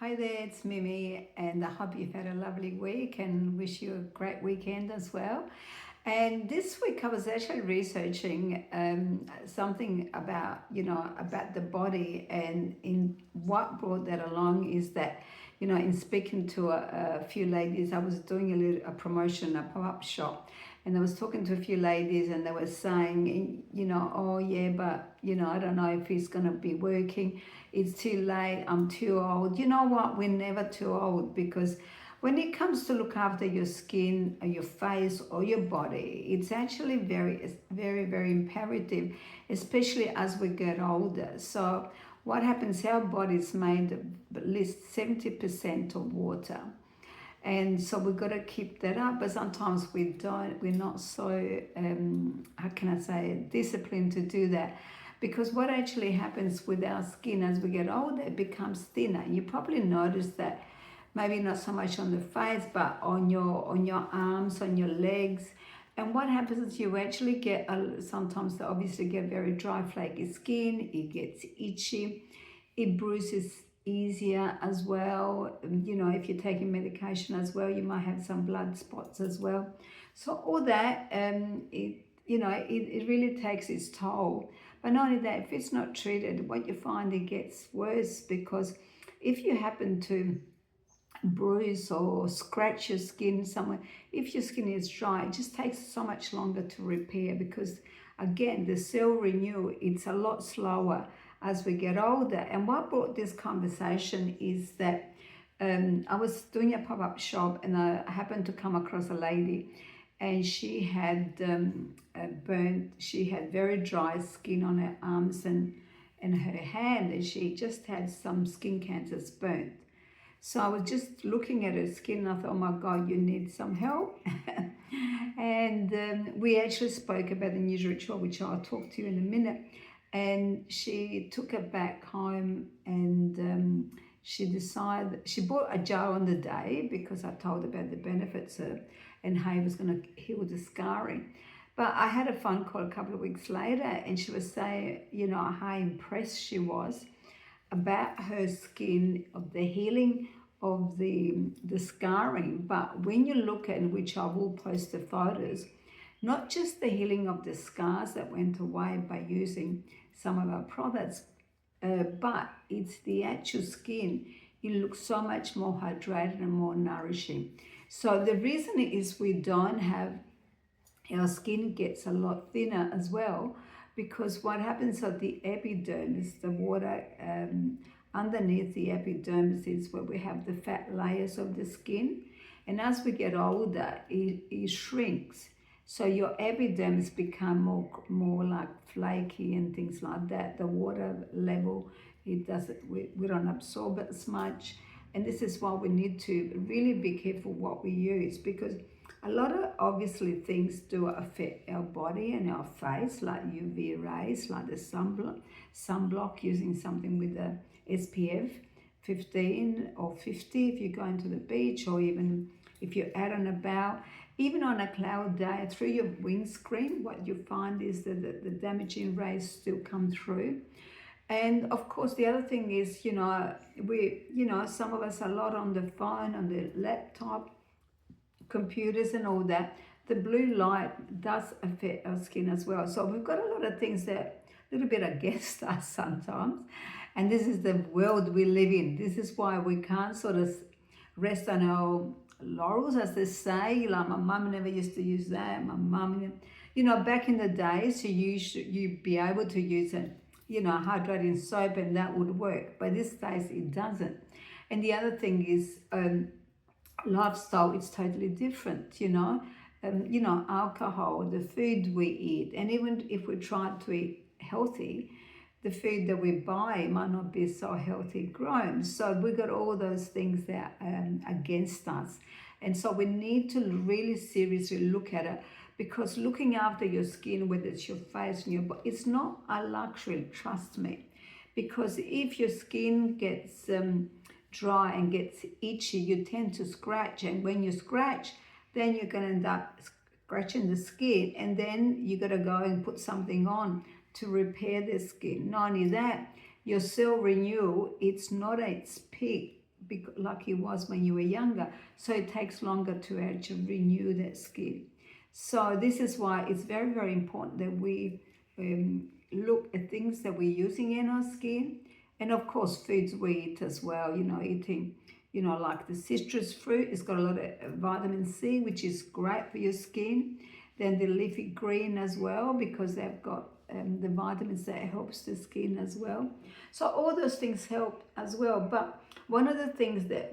Hi there, it's Mimi, and I hope you've had a lovely week and wish you a great weekend as well. And this week I was actually researching something about, about the body, and in what brought that along is that, in speaking to a few ladies, I was doing a promotion, a pop-up shop, and I was talking to a few ladies, and they were saying, oh yeah, but I don't know if he's gonna be working. It's too late. I'm too old. You know what? We're never too old, because when it comes to look after your skin, or your face, or your body, it's actually very imperative, especially as we get older. So what happens? Our body is made of at least 70% of water. And so we've got to keep that up, but sometimes we're not so, how can I say, disciplined to do that. Because what actually happens with our skin as we get older, it becomes thinner. You probably notice that, maybe not so much on the face, but on your arms, on your legs. And what happens is you actually get, sometimes they obviously get very dry, flaky skin, it gets itchy, it bruises easier as well. If you're taking medication as well, you might have some blood spots as well. So all that, it really takes its toll. But not only that, if it's not treated, what you find, it gets worse, because if you happen to bruise or scratch your skin somewhere, if your skin is dry, it just takes so much longer to repair, because again, the cell renew, it's a lot slower as we get older. And what brought this conversation is that I was doing a pop-up shop, and I happened to come across a lady, and she had she had very dry skin on her arms and her hand, and she just had some skin cancers burnt. So I was just looking at her skin, and I thought, oh my God, you need some help. And we actually spoke about the news ritual, which I'll talk to you in a minute. And she took it back home, and she decided, she bought a jar on the day, because I told her about the benefits and how he was going to heal the scarring. But I had a phone call a couple of weeks later, and she was saying, how impressed she was about her skin, of the healing of the scarring. But when you look at, which I will post the photos, not just the healing of the scars that went away by using some of our products, but it's the actual skin. It looks so much more hydrated and more nourishing. So the reason is we don't have, our skin gets a lot thinner as well, because what happens at the epidermis, the water underneath the epidermis, is where we have the fat layers of the skin. And as we get older, it shrinks. So your epidermis become more like flaky and things like that. The water level, it doesn't, we don't absorb it as much. And this is why we need to really be careful what we use, because a lot of obviously things do affect our body and our face, like UV rays, like the sunblock, using something with the SPF 15 or 50 if you go into the beach, or even if you're out and about. Even on a cloud day, through your windscreen, what you find is that the damaging rays still come through. And of course, the other thing is, some of us are a lot on the phone, on the laptop, computers and all that. The blue light does affect our skin as well. So we've got a lot of things that a little bit against us sometimes. And this is the world we live in. This is why we can't sort of rest on our laurels, as they say. Like my mum never used to use that. My mum, back in the days, you'd be able to use it, hydrating soap, and that would work. But these days it doesn't. And the other thing is, lifestyle is totally different. Alcohol, the food we eat, and even if we try to eat healthy, the food that we buy might not be so healthy grown. So we've got all those things that are against us. And so we need to really seriously look at it, because looking after your skin, whether it's your face and your body, it's not a luxury, trust me. Because if your skin gets dry and gets itchy, you tend to scratch. And when you scratch, then you're going to end up scratching the skin. And then you got to go and put something on to repair the skin. Not only that, your cell renewal, it's not at its peak like it was when you were younger. So it takes longer to actually renew that skin. So this is why it's very, very important that we look at things that we're using in our skin. And of course, foods we eat as well, eating, like the citrus fruit, it's got a lot of vitamin C, which is great for your skin. Then the leafy green as well, because they've got the vitamins that helps the skin as well. So all those things help as well. But one of the things that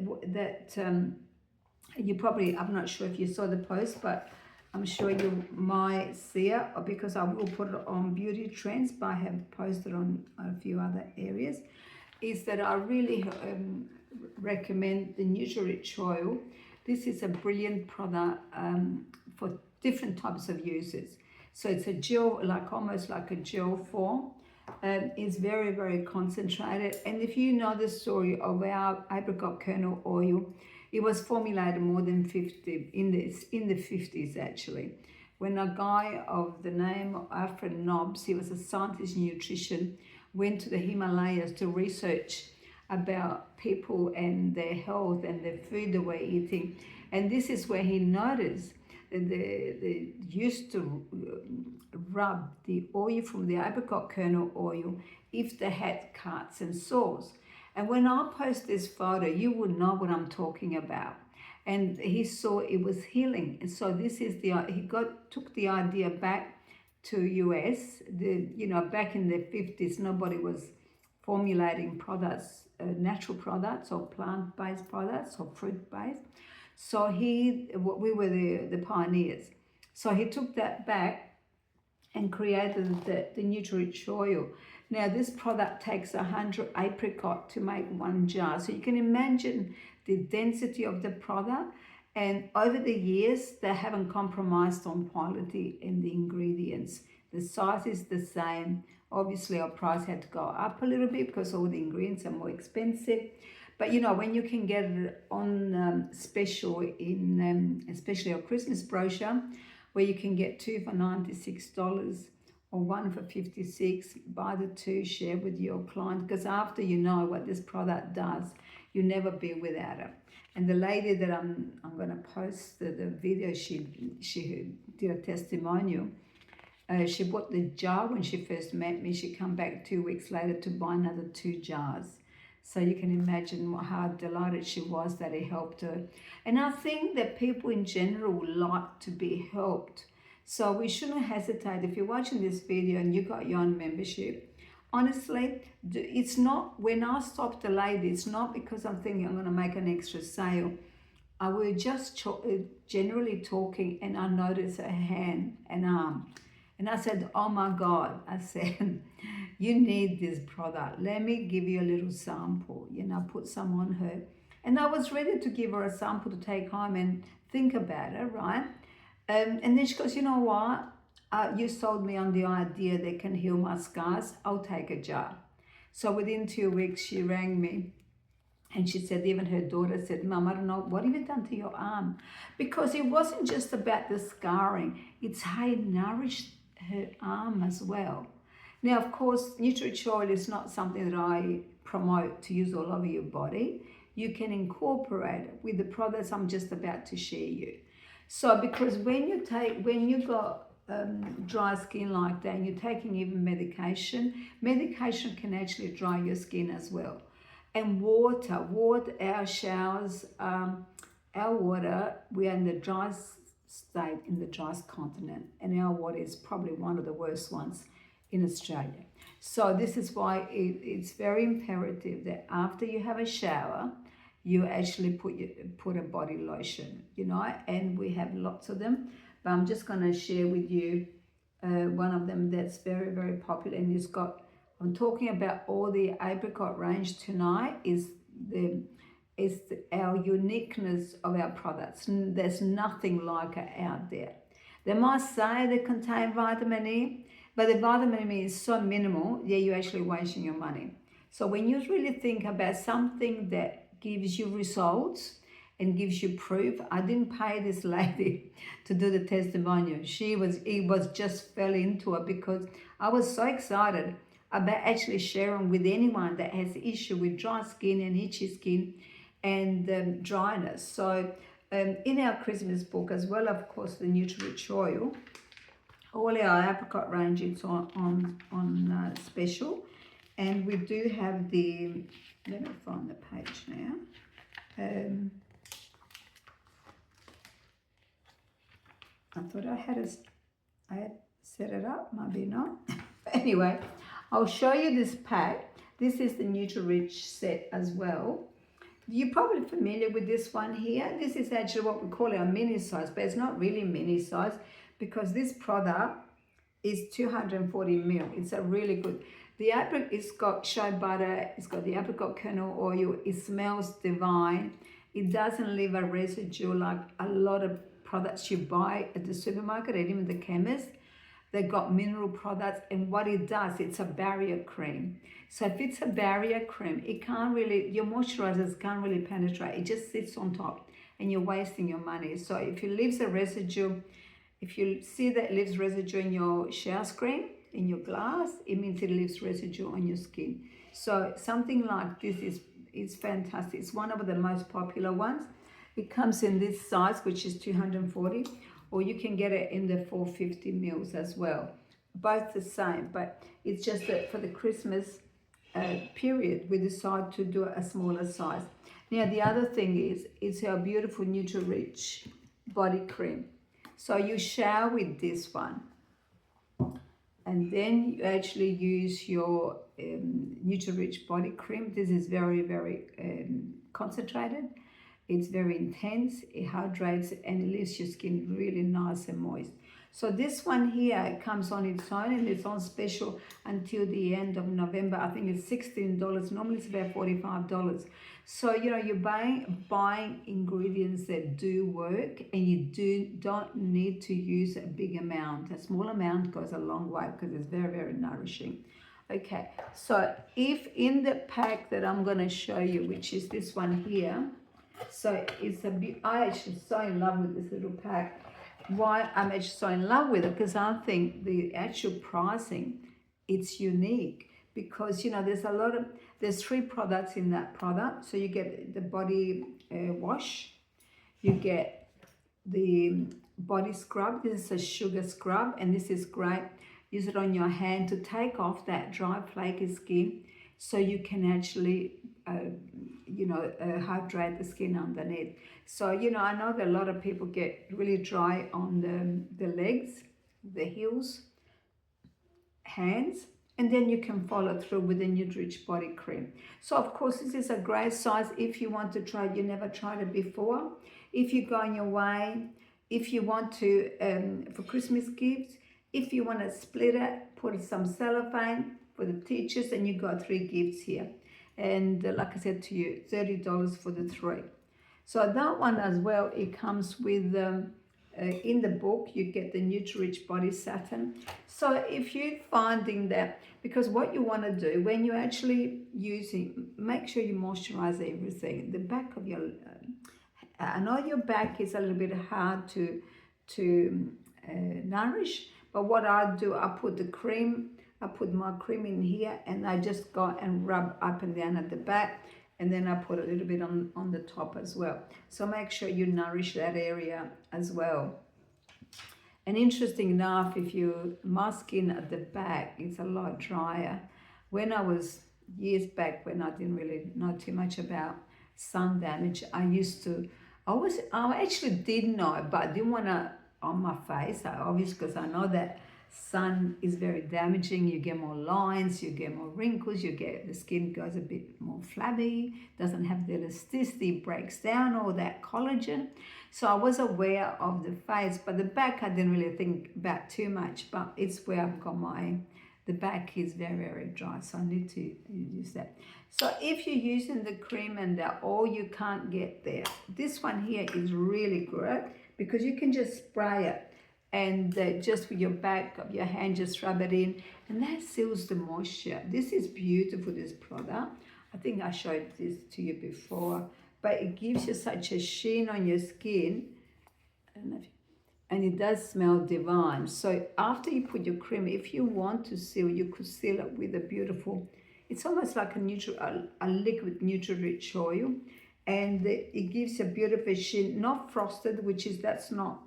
you probably, I'm not sure if you saw the post, but I'm sure you might see it, because I will put it on Beauty Trends, but I have posted on a few other areas, is that I really recommend the Nutri-Rich oil. This is a brilliant product for different types of users. So it's a gel, almost like a gel form. It's very, very concentrated. And if you know the story of our apricot kernel oil, it was formulated more than 50 in the 50s actually, when a guy of the name of Alfred Nobbs, he was a scientist in nutrition, went to the Himalayas to research about people and their health and the food they were eating. And this is where he noticed that they used to rub the oil from the apricot kernel oil if they had cuts and sores. And when I post this photo, you will know what I'm talking about. And he saw it was healing. And so this is took the idea back to US. Back in the 50s, nobody was formulating products, natural products or plant-based products or fruit-based. So we were the pioneers. So he took that back and created the Nutri-Rich oil. Now this product takes 100 apricot to make one jar. So you can imagine the density of the product. And over the years, they haven't compromised on quality in the ingredients. The size is the same. Obviously, our price had to go up a little bit because all the ingredients are more expensive. But when you can get it on special in, especially our Christmas brochure, where you can get 2 for $96 or 1 for $56, buy the 2, share with your client, because after you know what this product does, you'll never be without it. And the lady that I'm going to post the video, she did a testimonial. She bought the jar when she first met me. She come back 2 weeks later to buy another 2 jars. So you can imagine how delighted she was that it helped her. And I think that people in general like to be helped. So we shouldn't hesitate. If you're watching this video and you got your own membership, honestly, it's not, when I stopped the lady, it's not because I'm thinking I'm going to make an extra sale. I was just generally talking, and I noticed her hand and arm. And I said, oh my God, I said, you need this product. Let me give you a little sample. Put some on her. And I was ready to give her a sample to take home and think about it, right? And then she goes, you know what? You sold me on the idea that can heal my scars. I'll take a jar. So within 2 weeks, she rang me. And she said, even her daughter said, Mum, I don't know, what have you done to your arm? Because it wasn't just about the scarring. It's how it nourished her arm as well. Now, of course, Nutri-Rich oil is not something that I promote to use all over your body. You can incorporate it with the products I'm just about to share you. So, because when you got dry skin like that and you're taking even medication can actually dry your skin as well. And water, our showers, our water, we are in the driest state, in the driest continent, and our water is probably one of the worst ones in Australia. So this is why it's very imperative that after you have a shower, you actually put a body lotion, and we have lots of them, but I'm just going to share with you one of them that's very, very popular, and I'm talking about all the apricot range tonight, is our uniqueness of our products. There's nothing like it out there. They might say they contain vitamin E, but the vitamin E is so minimal, you're actually wasting your money. So when you really think about something that gives you results and gives you proof, I didn't pay this lady to do the testimonial. It just fell into it because I was so excited about actually sharing with anyone that has issue with dry skin and itchy skin. and dryness. So in our Christmas book, as well, of course, the Nutri-Rich oil, all our apricot range is on special, and we do have the, let me find the page now. I thought I had set it up, maybe not. Anyway, I'll show you this pack. This is the Nutri-Rich set as well. You're probably familiar with this one here. This is actually what we call our mini size, but it's not really mini size because this product is 240 ml. It's a really good. It's got shea butter, it's got the apricot kernel oil, it smells divine. It doesn't leave a residue like a lot of products you buy at the supermarket and even the chemist. They've got mineral products, and what it does, it's a barrier cream. So if it's a barrier cream, it can't really, your moisturizers can't really penetrate. It just sits on top and you're wasting your money. So if it leaves a residue, if you see that it leaves residue in your shower screen, in your glass, it means it leaves residue on your skin. So something like this is fantastic. It's one of the most popular ones. It comes in this size, which is 240, or you can get it in the 450 mils as well. Both the same, but it's just that for the Christmas period, we decide to do a smaller size. Now, the other thing is, it's our beautiful Nutri-Rich body cream. So you shower with this one, and then you actually use your Nutri-Rich body cream. This is very, very concentrated. It's very intense, it hydrates, and it leaves your skin really nice and moist. So this one here comes on its own, and it's on special until the end of November. I think it's $16. Normally it's about $45. So, you know, you're buying ingredients that do work, and you don't need to use a big amount. A small amount goes a long way because it's very, very nourishing. Okay, so if in the pack that I'm going to show you, which is this one here, so it's I actually so in love with this little pack. Why I'm actually so in love with it, because I think the actual pricing, it's unique, because you know there's 3 products in that product. So you get the body wash, you get the body scrub. This is a sugar scrub, and this is great. Use it on your hand to take off that dry flaky skin, so you can actually hydrate the skin underneath. So, you know, I know that a lot of people get really dry on the legs, the heels, hands, and then you can follow through with the Nutri-Rich body cream. So, of course, this is a great size if you want to try it. You never tried it before. If you go on your way, if you want to, for Christmas gifts, if you want to split it, put some cellophane for the teachers, and you got 3 gifts here. And like I said to you, $30 for the 3. So that one as well, it comes with, in the book, you get the Nutri-Rich Body Satin. So if you're finding that, because what you want to do when you're actually using, make sure you moisturize everything. The back of your, I know your back is a little bit hard to nourish, but what I do, I put my cream in here, and I just go and rub up and down at the back, and then I put a little bit on the top as well. So make sure you nourish that area as well. And interesting enough, my skin at the back is a lot drier. When I was years back, when I didn't really know too much about sun damage, I actually did know, but I didn't want to on my face, obviously, because I know that sun is very damaging. You get more lines, you get more wrinkles, the skin goes a bit more flabby, doesn't have the elasticity, breaks down all that collagen. So I was aware of the face, but the back I didn't really think about too much, but it's where I've got the back is very, very dry, so I need to use that. So if you're using the cream and the oil, you can't get there. This one here is really good because you can just spray it, and just with your back of your hand, just rub it in, and that seals the moisture. This is beautiful, this product. I think I showed this to you before, but it gives you such a sheen on your skin, and it does smell divine. So after you put your cream, if you want to seal, you could seal it with a beautiful, it's almost like a liquid Nutri-Rich oil, and it gives a beautiful sheen, not frosted, which is that's not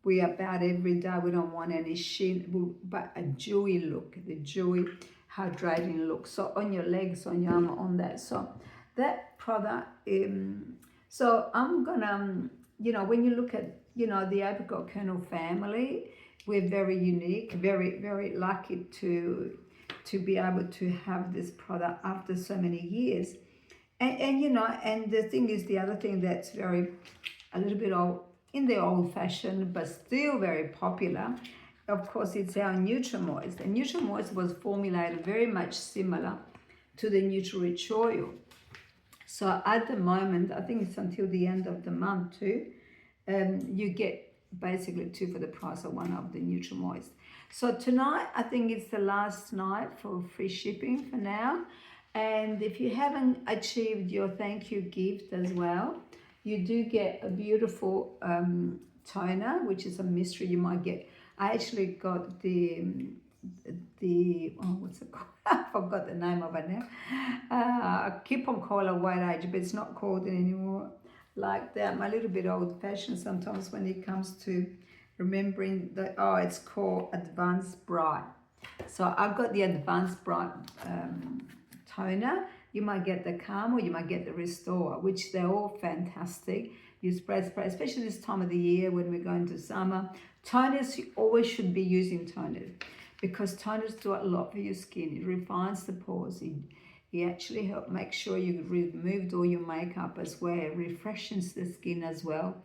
we about every day. We don't want any sheen, but a dewy look, the dewy hydrating look. So on your legs, on your arm, on that. So that product. So I'm gonna, when you look at, the apricot kernel family, we're very unique, very very lucky to be able to have this product after so many years. And the thing is, the other thing that's very a little bit in the old fashioned but still very popular, of course, it's our Nutrimoist. And Nutrimoist was formulated very much similar to the Nutri-Rich oil. So at the moment, I think it's until the end of the month too, you get basically two for the price of one of the Nutrimoist. So tonight, I think it's the last night for free shipping for now. And if you haven't achieved your thank you gift as well, you do get a beautiful toner, which is a mystery you might get. I actually got the what's it called? I forgot the name of it now. I keep on calling it White Age, but it's not called it anymore like that. I'm a little bit old fashioned sometimes when it comes to remembering that. Oh, it's called Advanced Bright. So I've got the Advanced Bright toner. You might get the Calm or you might get the Restore, which they're all fantastic. You spray, especially this time of the year when we're going to summer. Toners, you always should be using toners because toners do a lot for your skin. It refines the pores. It actually helps make sure you've removed all your makeup as well. It refreshes the skin as well.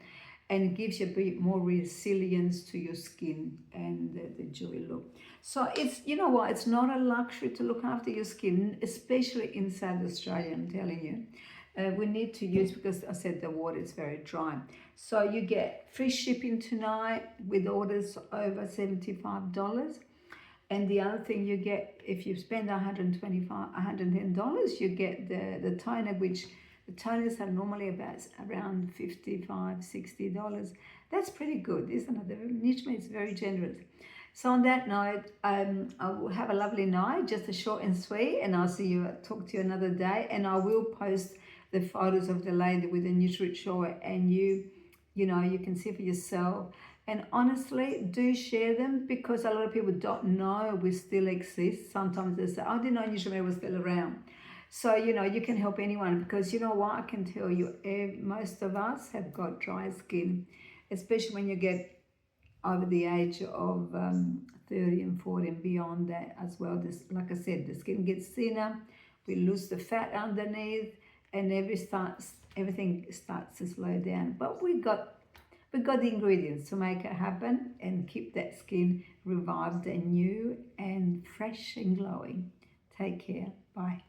And it gives you a bit more resilience to your skin and the dewy look. So it's, it's not a luxury to look after your skin, especially in South Australia, I'm telling you. We need to use, because I said the water is very dry. So you get free shipping tonight with orders over $75. And the other thing you get, if you spend $110, you get the toner, which the toners are normally around $55, $60. That's pretty good, isn't it? The Nutrimoist is very generous. So on that note, I'll have a lovely night, just a short and sweet, and I'll talk to you another day. And I will post the photos of the lady with the Nutri-Rich oil, and you can see for yourself. And honestly, do share them, because a lot of people don't know we still exist. Sometimes they say, I didn't know Nutri-Rich was still around. So, you can help anyone, because you know what, I can tell you, most of us have got dry skin, especially when you get over the age of 30 and 40 and beyond that as well. Like I said, the skin gets thinner, we lose the fat underneath, and everything starts to slow down. But we got the ingredients to make it happen and keep that skin revived and new and fresh and glowing. Take care. Bye.